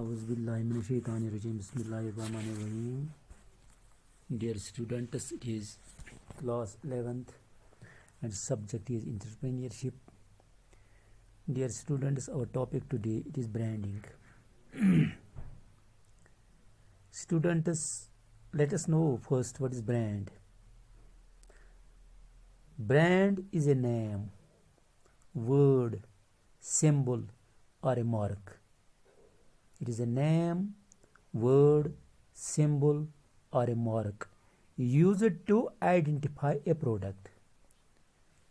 Auzubillahiminash-shaytanir-rajim. Bismillahir-rahmanir-rahim. Dear students, it is class 11th and subject is entrepreneurship. Dear students, our topic today it is branding. Students, let us know first what is brand. Brand is a name, word, symbol or a mark. It is a name, word, symbol or a mark used to identify a product.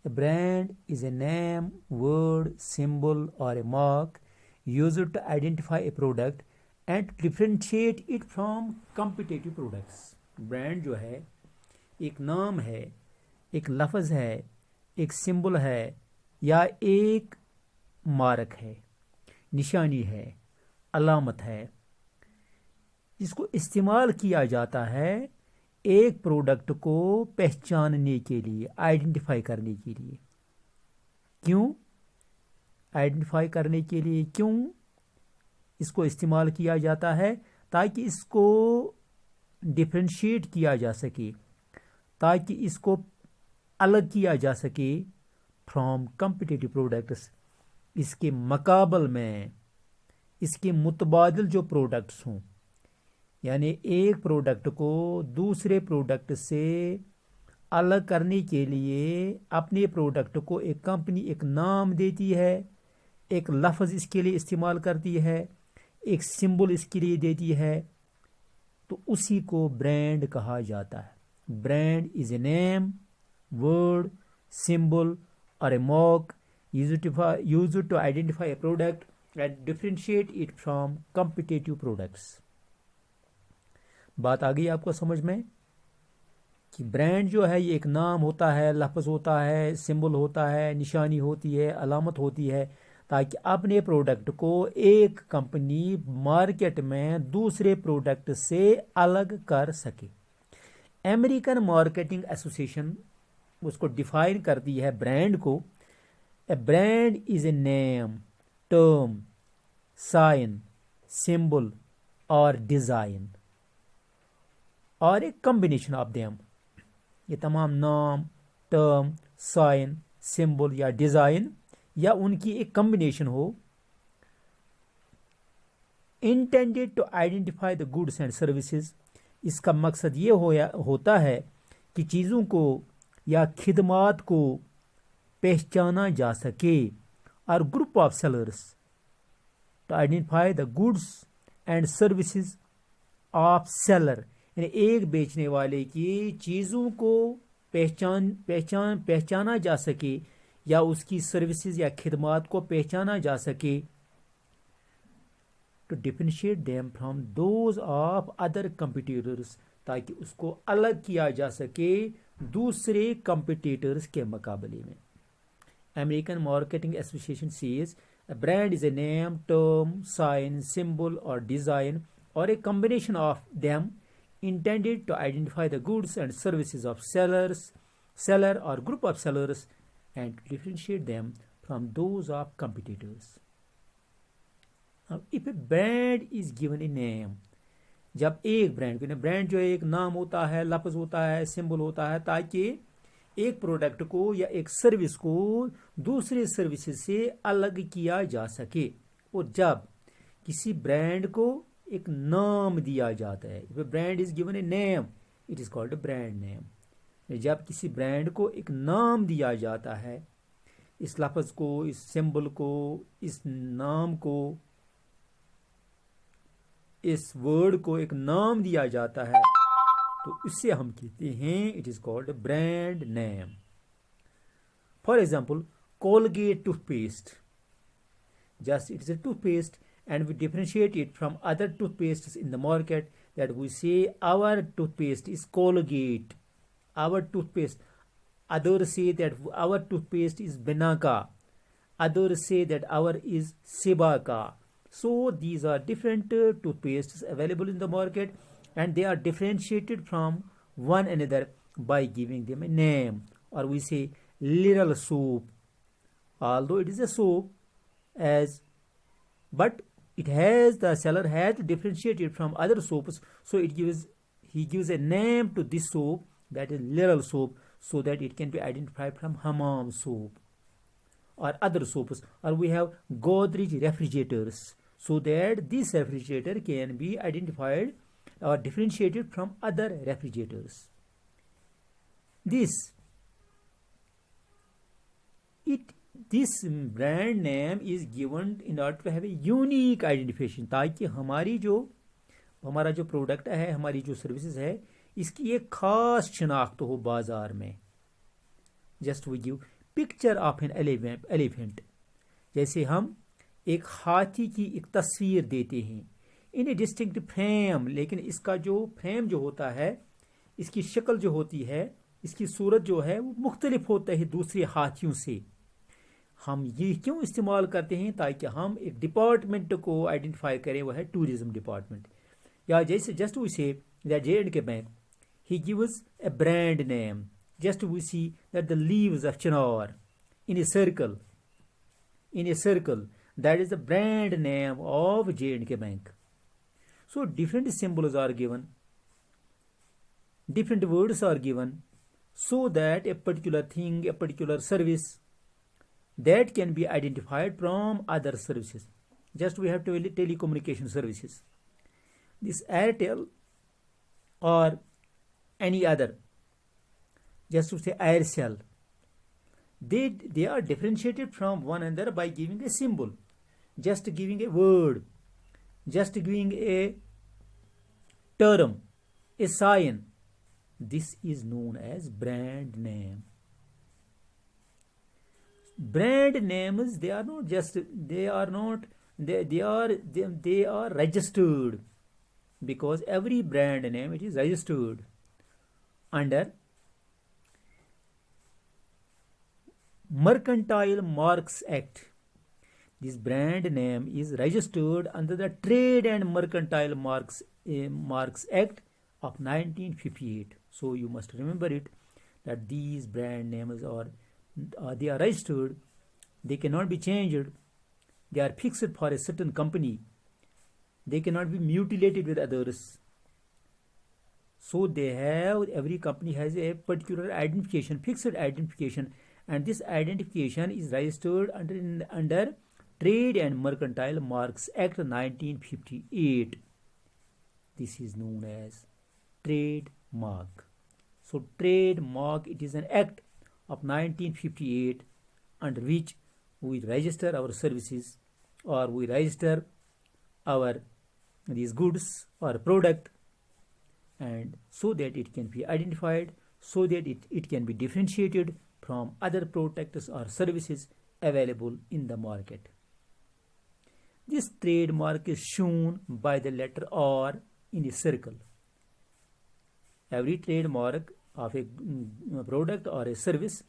A brand is a name, word, symbol or a mark used to identify a product and differentiate it from competitive products. Brand जो है एक नाम है, एक लफ्ज़ है, एक symbol है या एक मार्क है, निशानी है, अलामत है, जिसको इस्तेमाल किया जाता है एक प्रोडक्ट को पहचानने के लिए, आइडेंटिफाई करने के लिए. क्यों आइडेंटिफाई करने के लिए क्यों इसको इस्तेमाल किया जाता है? ताकि इसको डिफरेंशिएट किया जा सके, ताकि इसको अलग किया जा सके फ्रॉम कम्पिटिटिव प्रोडक्ट्स. इसके मुकाबल में, इसके मुतबादिल जो प्रोडक्ट्स हों, यानी एक प्रोडक्ट को दूसरे प्रोडक्ट से अलग करने के लिए अपने प्रोडक्ट को एक कंपनी एक नाम देती है, एक लफ्ज़ इसके लिए इस्तेमाल करती है, एक सिंबल इसके लिए देती है, तो उसी को ब्रांड कहा जाता है. Brand is a name, word, symbol और ए mark used to identify a product and differentiate it from competitive products. बात आ गई आपको समझ में कि ब्रांड जो है ये एक नाम होता है, लफ्ज़ होता है, सिंबल होता है, निशानी होती है, अलामत होती है, ताकि अपने प्रोडक्ट को एक कंपनी मार्केट में दूसरे प्रोडक्ट से अलग कर सके. अमेरिकन मार्केटिंग एसोसिएशन उसको डिफाइन करती है ब्रांड को. A brand is a name, term, sign, symbol or design or a combination of them. ये तमाम नाम, टर्म, साइन, सिंबल या डिज़ाइन या उनकी एक कम्बिनेशन हो, intended to identify the goods and services. इसका मकसद ये होता है कि चीज़ों को या खिदमात को पहचाना जा सके. और group of sellers to identify the goods and services of seller, यानी एक बेचने वाले की चीज़ों को पहचाना जा सके या उसकी सर्विसेज या खिदमात को पहचाना जा सके. To differentiate them from those of other competitors, ताकि उसको अलग किया जा सके दूसरे कंपटीटर्स के मुकाबले में. American Marketing Association says a brand is a name, term, sign, symbol or design or a combination of them intended to identify the goods and services of seller or group of sellers and to differentiate them from those of competitors. Now, if a brand is given a name, जब एक brand जो एक नाम होता है, लफ्ज़ होता है, सिंबल होता है, ताकि एक प्रोडक्ट को या एक सर्विस को दूसरे सर्विसेज से अलग किया जा सके. और जब किसी ब्रांड को एक नाम दिया जाता है, brand is given a name, it is called brand name. जब किसी ब्रांड को एक नाम दिया जाता है, इस लफ्ज़ को, इस सिंबल को, इस नाम को, इस वर्ड को एक नाम दिया जाता है, तो इससे हम कहते हैं it is called brand name. For example, Colgate toothpaste, just it is a toothpaste and we differentiate it from other toothpaste in the market that we say our toothpaste is Colgate, our toothpaste. Others say that our toothpaste is Benaka, others say that our is Sebaka. So these are different toothpastes available in the market, and they are differentiated from one another by giving them a name. Or we say little soap, although it is a soap, but the seller has to differentiate it from other soaps, so he gives a name to this soap, that is Literal soap, so that it can be identified from Hammam soap or other soaps. Or we have Godrej refrigerators, so that this refrigerator can be identified or differentiated from other refrigerators. This brand name is given in order to have a unique identification, ताकि हमारा जो product है, हमारी जो services है, इसकी एक खास शिनाख्त हो बाजार में. Just we give picture of an elephant, जैसे हम एक हाथी की एक तस्वीर देते हैं इन ए डिस्टिंक्ट फ्रेम, लेकिन इसका जो फ्रेम जो होता है, इसकी शक्ल जो होती है, इसकी सूरत जो है वो मुख्तलिफ होता है दूसरे हाथियों से. हम ये क्यों इस्तेमाल करते हैं? ताकि हम एक डिपार्टमेंट को आइडेंटिफाई करें, वो है टूरिज्म डिपार्टमेंट. या जैसे just we say that J&K Bank, he gives a brand name. Just we see that the leaves of chinar in a circle, that is the brand name of J&K Bank. So different symbols are given, different words are given, so that a particular thing, a particular service, that can be identified from other services. Just we have telecommunication services. This Airtel or any other, just to say Aircel, they are differentiated from one another by giving a symbol, just giving a word, just giving a term, a sign. This is known as brand name. Brand names, they are registered, because every brand name, it is registered under Mercantile Marks Act. This brand name is registered under the Trade and Mercantile Marks Act of 1958. So you must remember it, that these brand names they are registered, they cannot be changed, they are fixed for a certain company, they cannot be mutilated with others. So every company has a particular identification, fixed identification, and this identification is registered under Trade and Mercantile Marks Act 1958. This is known as trademark. So trademark, it is an act of 1958 under which we register our services, or we register these goods or product, and so that it can be identified, so that it can be differentiated from other products or services available in the market. This trademark is shown by the letter R in a circle. Every trademark of a product or a service,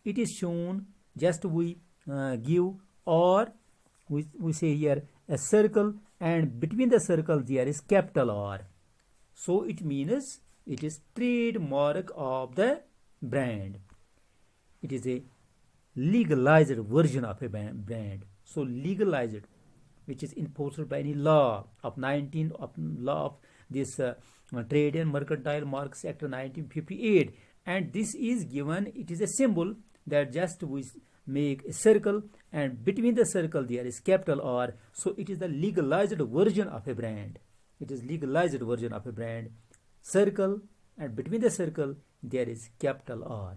it is shown, just we give, or we say here a circle, and between the circle there is capital R. So it means it is trademark of the brand. It is a legalized version of a brand. So legalized, which is enforced by any law of this Trade and Mercantile Marks Act 1958, and this is given, it is a symbol that just we make a circle, and between the circle there is capital R. So it is the legalized version of a brand. It is legalized version of a brand. Circle, and between the circle there is capital R.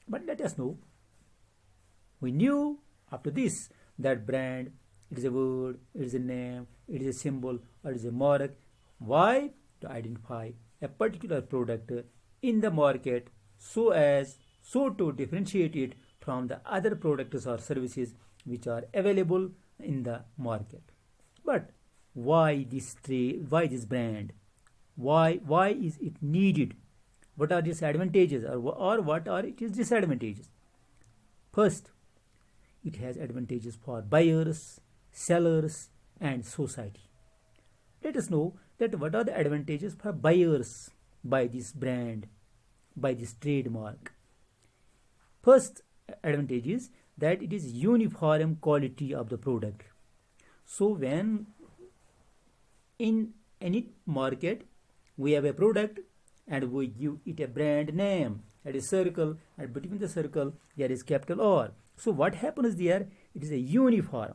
But let us know, we knew after this that brand, it is a word, it is a name, it is a symbol, or it is a mark. Why? To identify a particular product in the market, so to differentiate it from the other products or services which are available in the market. But why this brand? Why is it needed? What are its advantages, or what are its disadvantages? First, it has advantages for buyers, sellers, and society. Let us know that what are the advantages for buyers by this brand, by this trademark. First advantage is that it is uniform quality of the product. So when in any market we have a product and we give it a brand name at a circle, and between the circle there is capital R. So what happens there? It is a uniform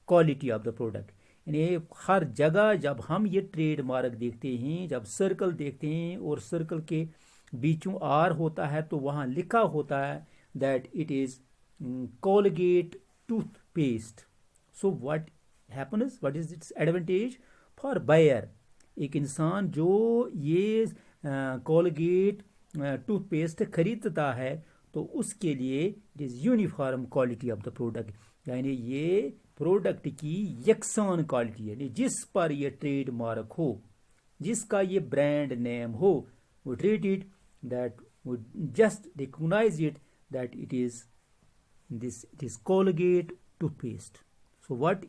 quality of the product. यानी हर जगह जब हम ये trade mark देखते हैं, जब circle देखते हैं और सर्कल के बीचों आर होता है तो वहाँ लिखा होता है that it is Colgate toothpaste. So what happens, what is its advantage for buyer? एक इंसान जो ये कोलगेट टूथपेस्ट खरीदता है तो उसके लिए it is uniform quality of the product, यानी ये प्रोडक्ट की यकसान क्वालिटी है। जिस पर ये ट्रेड मार्क हो, जिसका ये ब्रांड नेम हो, वो ट्रीट इट दैट वो just recognize it that it is Colgate toothpaste. So what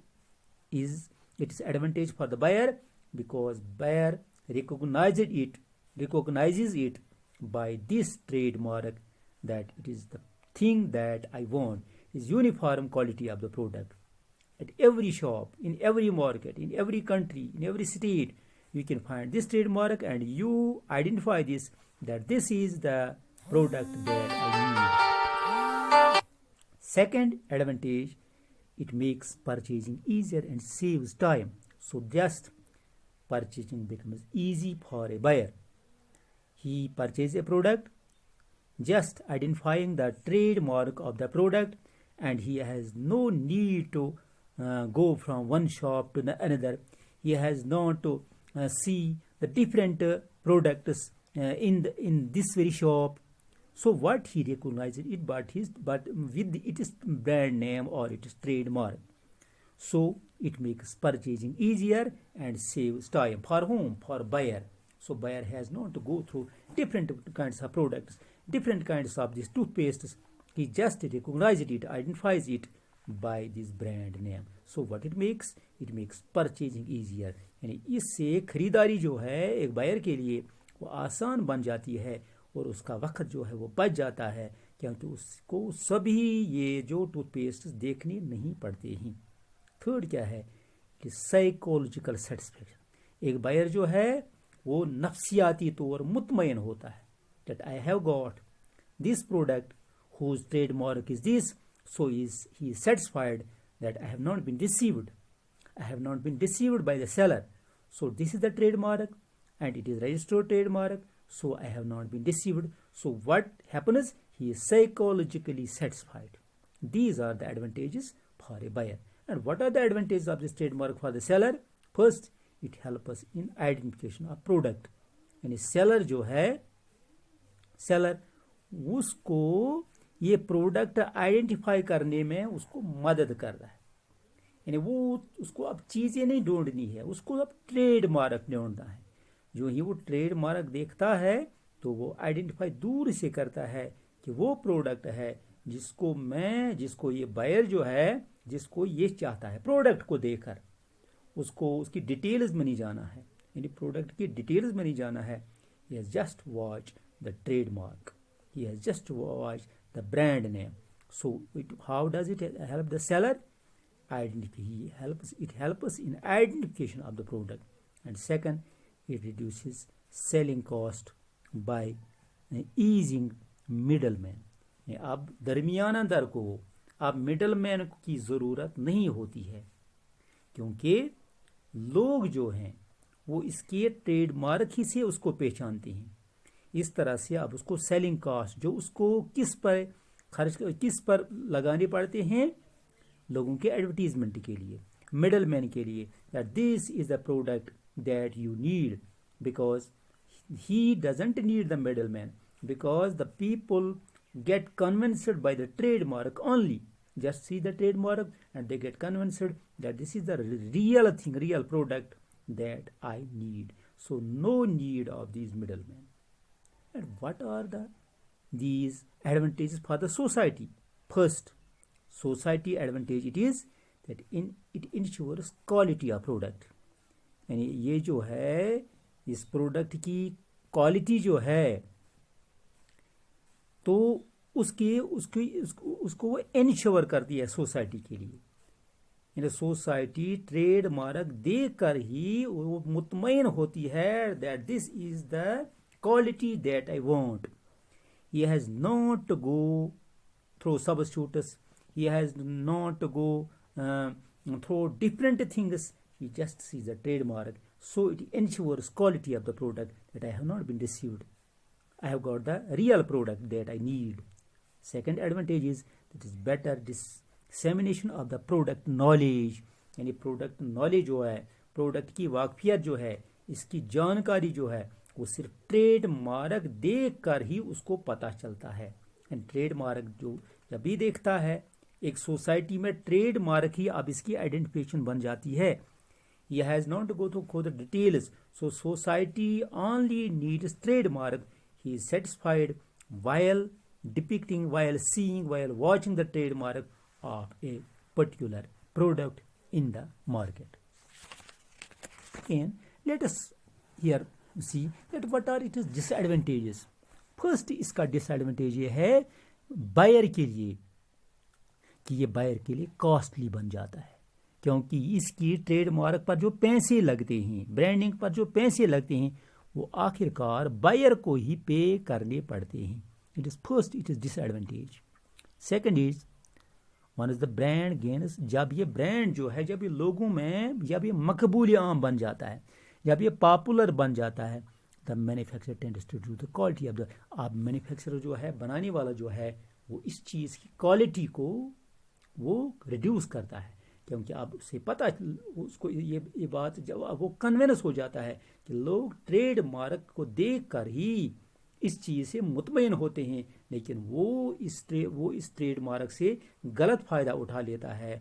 is its advantage for the buyer? Because buyer recognizes it by this trademark that it is the thing that I want, is uniform quality of the product. At every shop, in every market, in every country, in every state, you can find this trademark and you identify this, that this is the product that I need. Second advantage, it makes purchasing easier and saves time. So just purchasing becomes easy for a buyer. He purchases a product, just identifying the trademark of the product, and he has no need to go from one shop to another. He has not to see the different products in this very shop. So what he recognizes it, but with its brand name or its trademark. So it makes purchasing easier and saves time for whom? For buyer. So buyer has not to go through different kinds of products, different kinds of these toothpastes. He just recognizes it, identifies it by this brand name. So what it makes? It makes purchasing easier. यानी इससे खरीदारी जो है एक buyer के लिए वो आसान बन जाती है और उसका वक्त जो है वो बच जाता है, क्योंकि उसको सभी ये जो टूथपेस्ट देखने नहीं पड़ते हैं। थर्ड क्या है कि साइकोलॉजिकल सेटिस्फेक्शन। एक बायर जो है वो नफ्सियाती तौर मुतमईन होता है that I have got this product whose trademark is this, so he is satisfied that I have not been deceived. I have not been deceived by the seller. So this is the trademark and it is registered trademark, so I have not been deceived. So what happens? He is psychologically satisfied. These are the advantages for a buyer. And what are the advantages of this trademark for the seller? First, it helps us in identification of product. यानी seller जो है, seller उसको ये product identify करने में उसको मदद कर रहा है। यानी वो उसको अब चीज़ें नहीं ढूंढनी है, उसको अब ट्रेडमार्क ढूंढना है। जो ही वो ट्रेडमार्क देखता है तो वो आइडेंटिफाई दूर से करता है कि वो प्रोडक्ट है जिसको ये बायर जो है जिसको ये चाहता है। प्रोडक्ट को देखकर उसको उसकी डिटेल्स में नहीं जाना है, यानी प्रोडक्ट की डिटेल्स में नहीं जाना है। He has just watch the trademark, he has just watch the brand name. So how does it help the seller? It helps in identification of the product. And second, it reduces selling cost by easing middleman. अब दरमियाना दर को अब middleman की ज़रूरत नहीं होती है, क्योंकि लोग जो हैं वो इसके ट्रेडमार्क ही से उसको पहचानते हैं। इस तरह से अब उसको सेलिंग कॉस्ट जो उसको किस पर लगाने पड़ते हैं? लोगों के एडवर्टीजमेंट के लिए, मिडलमैन के लिए, that this is the product that you need, because he doesn't need the middleman, because the people get convinced by the trademark only. Just see the trademark and they get convinced that this is the real thing, real product that I need. So no need of these middlemen. And what are these advantages for the society? First, society advantage it is that it ensures quality of product. यानी ये जो है इस product की quality जो है तो उसको वो इंश्योर करती है सोसाइटी के लिए। इन सोसाइटी ट्रेड मार्क देखकर ही वो मुतमईन होती है that this is the quality that I want. He has not to go through substitutes. He has not to go through different things. He just sees the trademark. So it ensures quality of the product that I have not been deceived. I have got the real product that I need. Second advantage is that is better dissemination of the product knowledge. यानी product knowledge जो है, product की वाकफियत जो है, इसकी जानकारी जो है, वो सिर्फ ट्रेड मार्क देख कर ही उसको पता चलता है. एंड ट्रेड मार्क जो जब भी देखता है एक सोसाइटी में, ट्रेड मार्क ही अब इसकी आइडेंटिफिकेशन बन जाती है. He has not to go through the details. So society only needs trademark. He is satisfied while depicting, while seeing, while watching the trademark of a particular product in the market. And let us here see that what are its disadvantages. First इसका disadvantage ये है buyer के लिए कि ये buyer के लिए costly बन जाता है, क्योंकि इसकी ट्रेडमार्क पर जो पैसे लगते हैं, ब्रांडिंग पर जो पैसे लगते हैं, वो आखिरकार बायर को ही पे करने पड़ते हैं. It is first, it is disadvantage. Second is one is the brand gains. जब ये ब्रांड जो है, जब ये लोगों में, जब ये मकबूल आम बन जाता है, जब ये पॉपुलर बन जाता है, the manufacturer tends to reduce the quality of the. अब मैन्युफैक्चरर जो है, बनाने वाला जो है, वो इस चीज़ की क्वालिटी को वो रिड्यूस करता है, क्योंकि अब उसे पता, उसको ये बात जब वो कन्विंस हो जाता है कि लोग ट्रेड मार्क को देख कर ही इस चीज़ से मुतमईन होते हैं, लेकिन वो इस ट्रेड मार्क से गलत फ़ायदा उठा लेता है.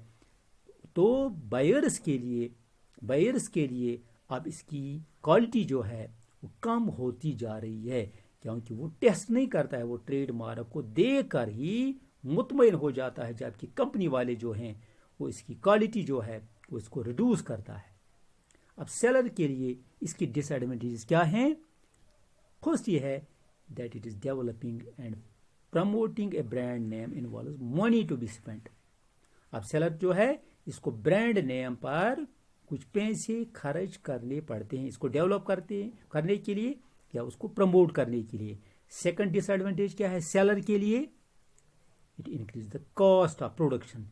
तो बायर्स के लिए अब इसकी क्वालिटी जो है वो कम होती जा रही है, क्योंकि वो टेस्ट नहीं करता है, वो ट्रेड मार्क को देख कर ही मुतमईन हो जाता है, जबकि कंपनी वाले जो हैं वो इसकी क्वालिटी जो है वो इसको रिड्यूस करता है. अब सेलर के लिए इसकी डिसएडवांटेजेस क्या हैं? फर्स्ट ये है that it is developing and promoting a brand name involves money to be spent. अब सेलर जो है, इसको ब्रांड नेम पर कुछ पैसे खर्च करने पड़ते हैं, इसको डेवलप करने के लिए या उसको प्रमोट करने के लिए. सेकंड डिसएडवांटेज क्या है सेलर के लिए? It increase the cost of production.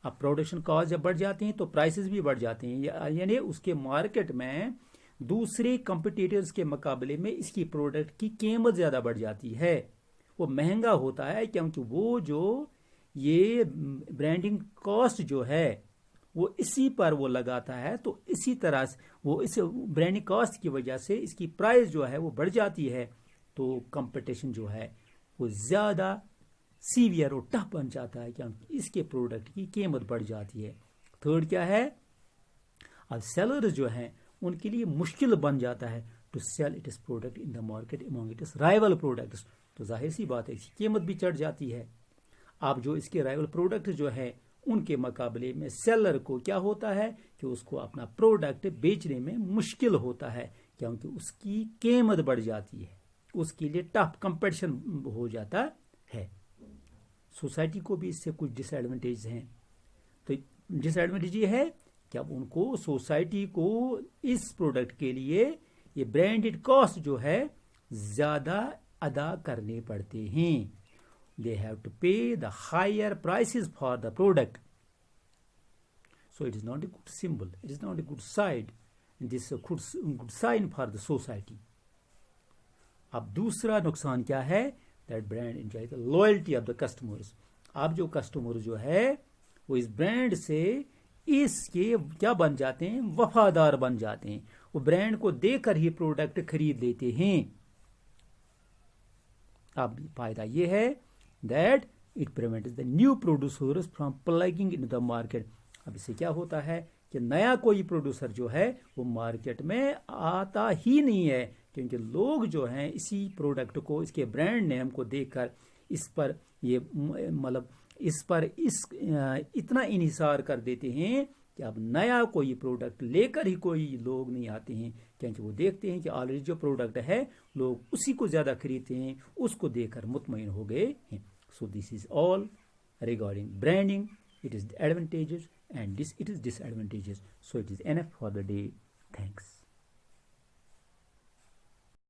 अब प्रोडक्शन कॉस्ट जब बढ़ जाते हैं तो प्राइसेस भी बढ़ जाते हैं, यानी उसके मार्केट में दूसरे कंपटीटर्स के मुकाबले में इसकी प्रोडक्ट की कीमत ज़्यादा बढ़ जाती है, वो महंगा होता है, क्योंकि वो जो ये ब्रांडिंग कॉस्ट जो है वो इसी पर वो लगाता है. तो इसी तरह से वो इस ब्रांडिंग कॉस्ट की वजह से इसकी प्राइस जो है वो बढ़ जाती है, तो कंपटीशन जो है वो ज़्यादा सीवियर और टफ बन जाता है, क्योंकि इसके प्रोडक्ट की कीमत बढ़ जाती है. थर्ड क्या है? अब सेलर्स जो हैं उनके लिए मुश्किल बन जाता है टू सेल इट इस product in the market among it इस राइवल प्रोडक्ट्स. तो जाहिर सी बात है, इसकी कीमत भी चढ़ जाती है. अब जो इसके राइवल प्रोडक्ट जो है उनके मुकाबले में सेलर को क्या होता है कि उसको अपना प्रोडक्ट बेचने में मुश्किल होता है, क्योंकि उसकी कीमत बढ़ जाती है, उसके लिए टफ कंपटीशन हो जाता है. सोसाइटी को भी इससे कुछ डिसएडवांटेज हैं. तो डिसएडवांटेज ये है कि अब उनको, सोसाइटी को इस प्रोडक्ट के लिए ये ब्रांडेड कॉस्ट जो है ज़्यादा अदा करने पड़ते हैं. They have to pay the higher prices for the product. So it is not a good symbol. It is not a good side. And this is a good sign for the society. अब दूसरा नुकसान क्या है? That brand enjoys the loyalty of the customers. अब जो customer जो है वो इस ब्रांड से इसके क्या बन जाते हैं? वफादार बन जाते हैं. वो ब्रांड को देकर ही प्रोडक्ट खरीद लेते हैं. अब फायदा ये है that it prevents the new producers from plugging into the market. अब इससे क्या होता है कि नया कोई प्रोड्यूसर जो है वो मार्केट में आता ही नहीं है, क्योंकि लोग जो हैं इसी प्रोडक्ट को, इसके ब्रांड नेम को देखकर इस पर ये मतलब इस पर इतना इन्हिसार कर देते हैं कि अब नया कोई प्रोडक्ट लेकर ही कोई लोग नहीं आते हैं, क्योंकि वो देखते हैं कि ऑलरेडी जो प्रोडक्ट है लोग उसी को ज़्यादा खरीदते हैं, उसको देखकर मुतमईन हो गए हैं. So this is all regarding branding. It is the advantages and this it is disadvantageous. So it is enough for the day. Thanks.